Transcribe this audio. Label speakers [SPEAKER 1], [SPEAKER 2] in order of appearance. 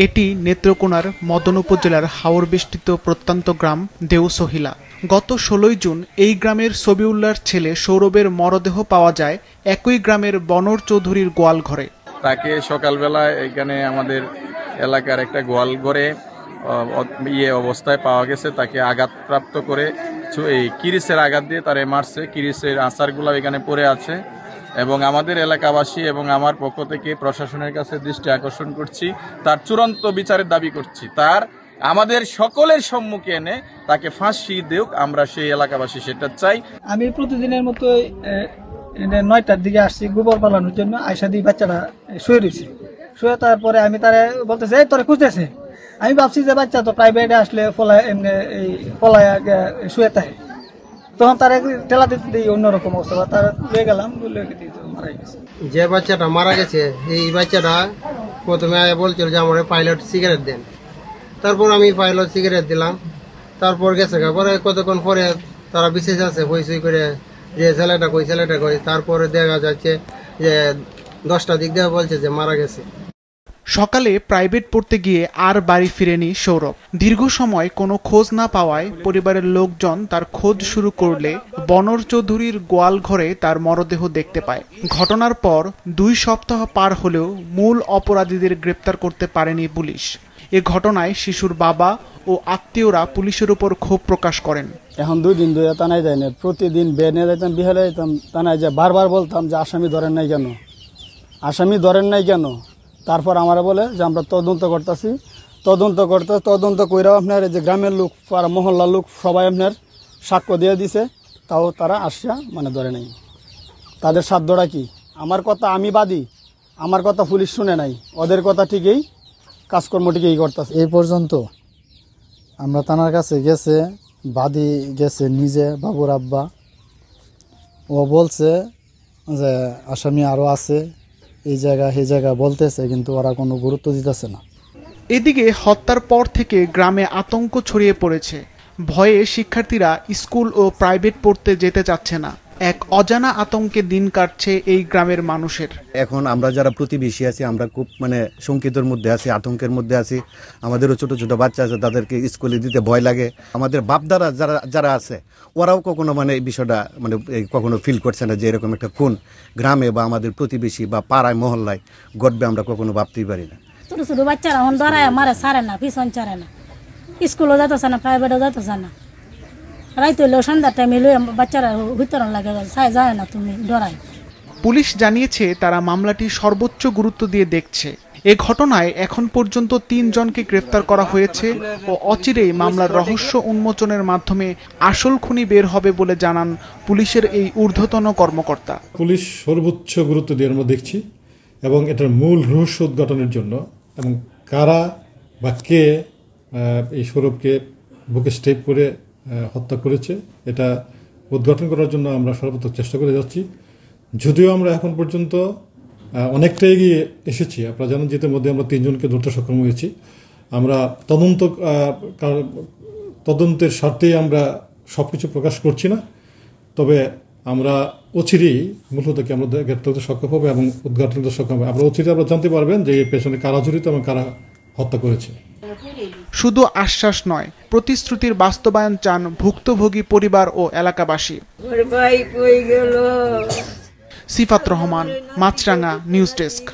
[SPEAKER 1] এটি নেত্রকোনার মদন উপজেলার হাওর বেষ্টিত প্রত্যন্ত গ্রাম দেউসহিলা। গত 16 জুন এই গ্রামের সবিউল্লাহর ছেলে সৌরভের মরদেহ পাওয়া যায় একই গ্রামের বনর চৌধুরীর গোয়াল ঘরে।
[SPEAKER 2] তাকে সকালবেলায় এখানে আমাদের এলাকার একটা গোয়াল ঘরে অবস্থায় পাওয়া গেছে। তাকে আঘাতপ্রাপ্ত করে এই কিরিসের আঘাত দিয়ে তারে মারছে। কিরিসের আচারগুলো এখানে পড়ে আছে এবং আমাদের এলাকাবাসী এবং আমার পক্ষ থেকে প্রশাসনের কাছে দৃষ্টি আকর্ষণ করছি, তার চূড়ান্ত বিচারের দাবি করছি। তার আমাদের সকলের সম্মুখে এনে তাকে ফাঁসি দেউক, আমরা সেই এলাকাবাসী সেটা চাই।
[SPEAKER 3] আমি প্রতিদিনের মতো 9টার দিকে আসছি গোবর পালানোর জন্য। আয়সা দিয়ে বাচ্চাটা শুয়ে রয়েছে। শুয়ে তারপরে আমি তারে বলতেছে এই তোরে খুঁজতেছে। আমি ভাবছি যে বাচ্চা তো প্রাইভেটে আসলে পলায় শুয়ে থাকে, তখন তার টেলা দিতে অন্যরকম অবস্থা, তার লয়ে গেলাম, মারা গেছে।
[SPEAKER 4] যে বাচ্চাটা মারা গেছে এই বাচ্চাটা প্রথমে বলছিল যে আমার পাইলট সিগারেট দেন, তারপর আমি পাইলট সিগারেট দিলাম, তারপর গেছে পরে কতক্ষণ পরে তারা বিশেষ আছে হইসই করে যে ছেলেটা কই, তারপরে দেখা যাচ্ছে যে 10টার দিক দিয়ে বলছে যে মারা গেছে।
[SPEAKER 1] সকালে প্রাইভেট পড়তে গিয়ে আর বাড়ি ফিরেনি সৌরভ। দীর্ঘ সময় কোনো খোঁজ না পাওয়ায় পরিবারের লোকজন তার খোঁজ শুরু করলে বনর চৌধুরীর গোয়াল ঘরে তার মরদেহ দেখতে পায়। ঘটনার পর 2 সপ্তাহ পার হলেও মূল অপরাধীদের গ্রেপ্তার করতে পারেনি পুলিশ। এ ঘটনায় শিশুর বাবা ও আত্মীয়রা পুলিশের উপর ক্ষোভ প্রকাশ করেন।
[SPEAKER 5] এখন 2 দিন ধরে থানায় যায় না, প্রতিদিন বেনে যাইতাম, বিহালে যাইতাম থানায়, যে বারবার বলতাম যে আসামি ধরেন নাই কেন। তারপর আমারা বলে যে আমরা তদন্ত করতেছি, তদন্ত কইরাও আপনার যে গ্রামের লোক, পাড়া মহল্লার লোক সবাই আপনার সাক্ষ্য দিয়ে দিছে, তাও তারা আসিয়া ধরে নাই। তাদের সাধ্যটা কি? আমার কথা আমি বাদী, আমার কথা পুলিশ শুনে নাই, ওদের কথা ঠিকই কাজকর্ম ঠিকই করতেছে।
[SPEAKER 6] এই পর্যন্ত আমরা থানার কাছে গেছে, বাদী গেছে নিজে, বাবুর আব্বা, ও বলছে যে আসামি আরও আছে এই জায়গা বলতেছে, কিন্তু ওরা কোনো গুরুত্ব দিতেছে না।
[SPEAKER 1] এদিকে হত্যার পর থেকে গ্রামে আতঙ্ক ছড়িয়ে পড়েছে। ভয়ে শিক্ষার্থীরা স্কুল ও প্রাইভেট পড়তে যেতে চাচ্ছে না। এক অজানা আতঙ্কে দিন কাটছে এই গ্রামের মানুষের।
[SPEAKER 7] এখন আমরা যারা প্রতিবেশী আছি আমরা খুব শঙ্কিতর মধ্যে আছি, আতঙ্কের মধ্যে আছি। আমাদেরও ছোট ছোট বাচ্চা আছে, তাদেরকে স্কুলে দিতে ভয় লাগে। আমাদের বাপদারা যারা আছে ওরাও কখনো এই বিষয়টা কখনো ফিল করছে না যে এরকম একটা খুন গ্রামে বা আমাদের প্রতিবেশী বা পাড়ায় মহল্লায় ঘটবে, আমরা কখনো ভাবতেই পারি না।
[SPEAKER 8] ছোট ছোট বাচ্চারা এখন ধরায় মারে, ছাড়ে না, পিছন ছাড়ে না, স্কুলও যেতেছে না, প্রাইভেটও যেতেছে না। রাইতে হইলেও সন্ধ্যার টাইমে বাচ্চারা ভিতরন লাগে, যায় না, তুমি ডরায়।
[SPEAKER 1] পুলিশ জানিয়েছে তারা মামলাটি সর্বোচ্চ গুরুত্ব দিয়ে দেখছে। এ ঘটনায় এখন পর্যন্ত 3 জনকে গ্রেফতার করা হয়েছে ও অচিরেই মামলার রহস্য উন্মোচনের মাধ্যমে আসল খুনি বের হবে বলে জানান পুলিশের এই ঊর্ধ্বতন কর্মকর্তা।
[SPEAKER 9] পুলিশ সর্বোচ্চ গুরুত্ব দিয়ে আমরা দেখছি এবং এটার মূল রহস্য উদ্ঘাটনের জন্য এবং কারা বা কে এই সৌরভকে বুকে স্টেপ করে হত্যা করেছে এটা উদ্ঘাটন করার জন্য আমরা সর্বোচ্চ চেষ্টা করে যাচ্ছি। যদিও আমরা এখন পর্যন্ত অনেকটা এগিয়ে এসেছি, আপনারা জানেন যে মধ্যে আমরা 3 জনকে ধরতে সক্ষম হয়েছি। আমরা তদন্তের স্বার্থেই আমরা সবকিছু প্রকাশ করছি না, তবে আমরা অচিরেই মূলত আমরা গ্রেপ্তার করতে সক্ষম হবে এবং উদ্ঘাটন করতে সক্ষম হবে। আমরা অচিরেই আমরা জানতে পারবেন যে এর পেছনে কারা জড়িত এবং কারা হত্যা করেছে।
[SPEAKER 1] শুধু আশ্বাস নয়, প্রতিশ্রুতির বাস্তবায়ন চান ভুক্তভোগী পরিবার ও এলাকাবাসী। সিফাত রহমান, মাছরাঙা নিউজ ডেস্ক।